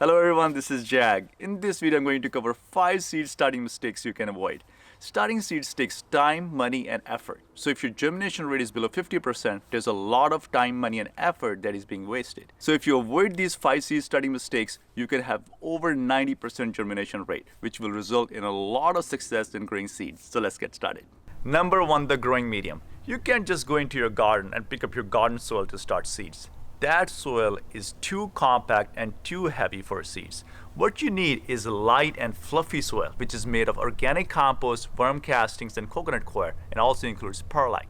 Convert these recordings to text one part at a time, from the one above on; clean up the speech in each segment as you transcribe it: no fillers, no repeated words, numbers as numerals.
Hello everyone, this is Jag. In this video, I'm going to cover 5 seed starting mistakes you can avoid. Starting seeds takes time, money, and effort. So if your germination rate is below 50%, there's a lot of time, money, and effort that is being wasted. So if you avoid these 5 seed starting mistakes, you can have over 90% germination rate, which will result in a lot of success in growing seeds. So let's get started. Number 1, the growing medium. You can't just go into your garden and pick up your garden soil to start seeds. That soil is too compact and too heavy for seeds. What you need is light and fluffy soil, which is made of organic compost, worm castings, and coconut coir, and also includes perlite.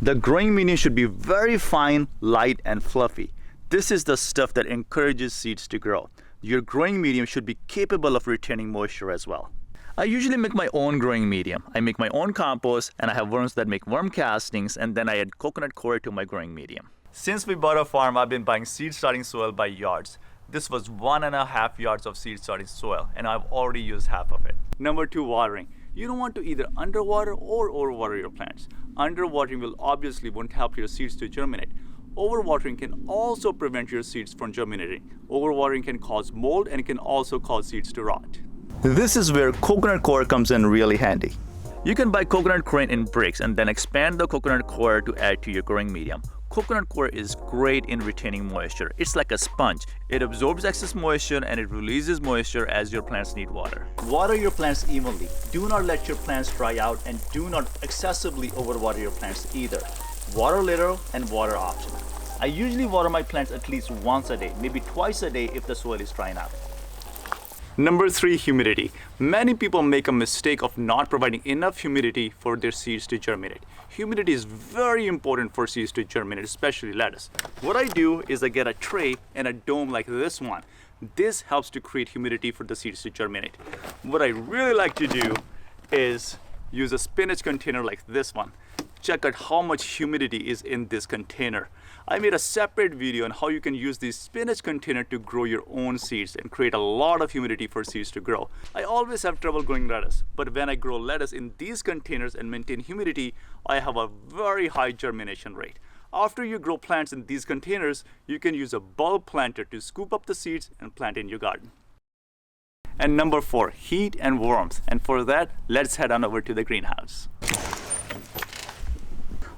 The growing medium should be very fine, light, and fluffy. This is the stuff that encourages seeds to grow. Your growing medium should be capable of retaining moisture as well. I usually make my own growing medium. I make my own compost, and I have worms that make worm castings, and then I add coconut coir to my growing medium. Since we bought a farm, I've been buying seed starting soil by yards. This was 1.5 yards of seed starting soil, and I've already used half of it. Number 2, watering. You don't want to either underwater or overwater your plants. Underwatering will obviously won't help your seeds to germinate. Overwatering can also prevent your seeds from germinating. Overwatering can cause mold and it can also cause seeds to rot. This is where coconut coir comes in really handy. You can buy coconut coir in bricks and then expand the coconut coir to add to your growing medium. Coconut coir is great in retaining moisture. It's like a sponge. It absorbs excess moisture and it releases moisture as your plants need water. Water your plants evenly. Do not let your plants dry out, and do not excessively overwater your plants either. Water little and water optional. I usually water my plants at least once a day, maybe twice a day if the soil is drying out. Number 3, humidity. Many people make a mistake of not providing enough humidity for their seeds to germinate. Humidity is very important for seeds to germinate, especially lettuce. What I do is I get a tray and a dome like this one. This helps to create humidity for the seeds to germinate. What I really like to do is use a spinach container like this one. Check out how much humidity is in this container. I made a separate video on how you can use this spinach container to grow your own seeds and create a lot of humidity for seeds to grow. I always have trouble growing lettuce, but when I grow lettuce in these containers and maintain humidity, I have a very high germination rate. After you grow plants in these containers, you can use a bulb planter to scoop up the seeds and plant in your garden. And number 4, heat and warmth. And for that, let's head on over to the greenhouse.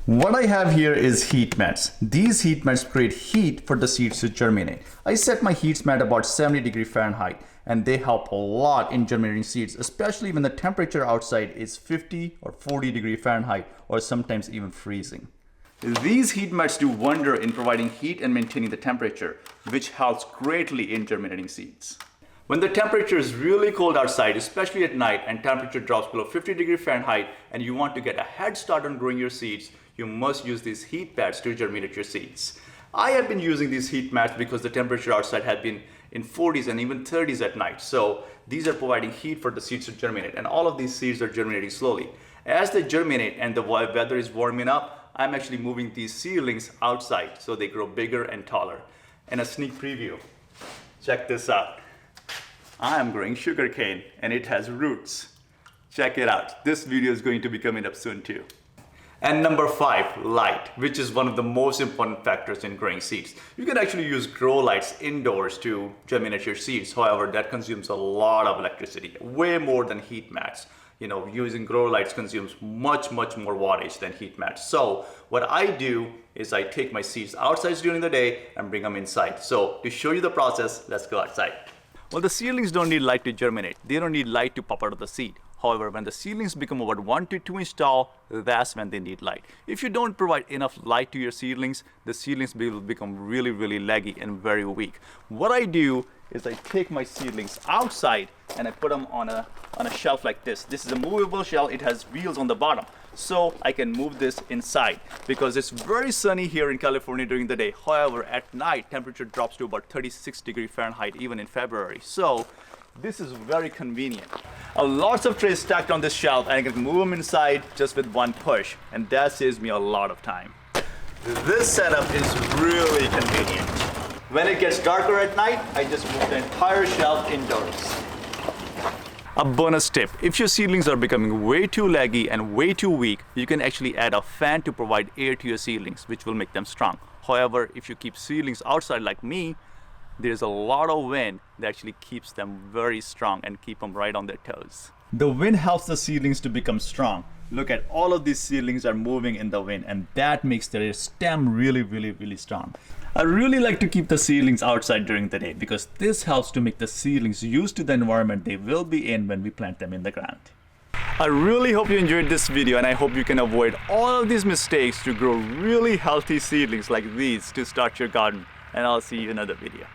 What I have here is heat mats. These heat mats create heat for the seeds to germinate. I set my heat mat about 70 degrees Fahrenheit, and they help a lot in germinating seeds, especially when the temperature outside is 50 or 40 degrees Fahrenheit, or sometimes even freezing. These heat mats do wonder in providing heat and maintaining the temperature, which helps greatly in germinating seeds. When the temperature is really cold outside, especially at night, and temperature drops below 50 degrees Fahrenheit, and you want to get a head start on growing your seeds, you must use these heat pads to germinate your seeds. I have been using these heat mats because the temperature outside had been in 40s and even 30s at night. So these are providing heat for the seeds to germinate, and all of these seeds are germinating slowly. As they germinate and the weather is warming up, I'm actually moving these seedlings outside so they grow bigger and taller. And a sneak preview. Check this out. I am growing sugarcane and it has roots. Check it out. This video is going to be coming up soon too. And number 5, light, which is one of the most important factors in growing seeds. You can actually use grow lights indoors to germinate your seeds. However, that consumes a lot of electricity, way more than heat mats. Using grow lights consumes much more wattage than heat mats. So what I do is I take my seeds outside during the day and bring them inside. So to show you the process, let's go outside. Well, the seedlings don't need light to germinate. They don't need light to pop out of the seed. However, when the seedlings become about 1 to 2 inch tall, that's when they need light. If you don't provide enough light to your seedlings, the seedlings will become really leggy and very weak. What I do is I take my seedlings outside and I put them on a shelf like this. This is a movable shelf. It has wheels on the bottom. So I can move this inside because it's very sunny here in California during the day. However, at night, temperature drops to about 36 degrees Fahrenheit, even in February. So this is very convenient. Lots of trays stacked on this shelf, and I can move them inside just with one push, and that saves me a lot of time. This setup is really convenient. When it gets darker at night, I just move the entire shelf indoors. A bonus tip, if your seedlings are becoming way too leggy and way too weak, you can actually add a fan to provide air to your seedlings, which will make them strong. However, if you keep seedlings outside like me, there's a lot of wind that actually keeps them very strong and keep them right on their toes. The wind helps the seedlings to become strong. Look at all of these seedlings are moving in the wind, and that makes their stem really strong. I really like to keep the seedlings outside during the day because this helps to make the seedlings used to the environment they will be in when we plant them in the ground. I really hope you enjoyed this video, and I hope you can avoid all of these mistakes to grow really healthy seedlings like these to start your garden. And I'll see you in another video.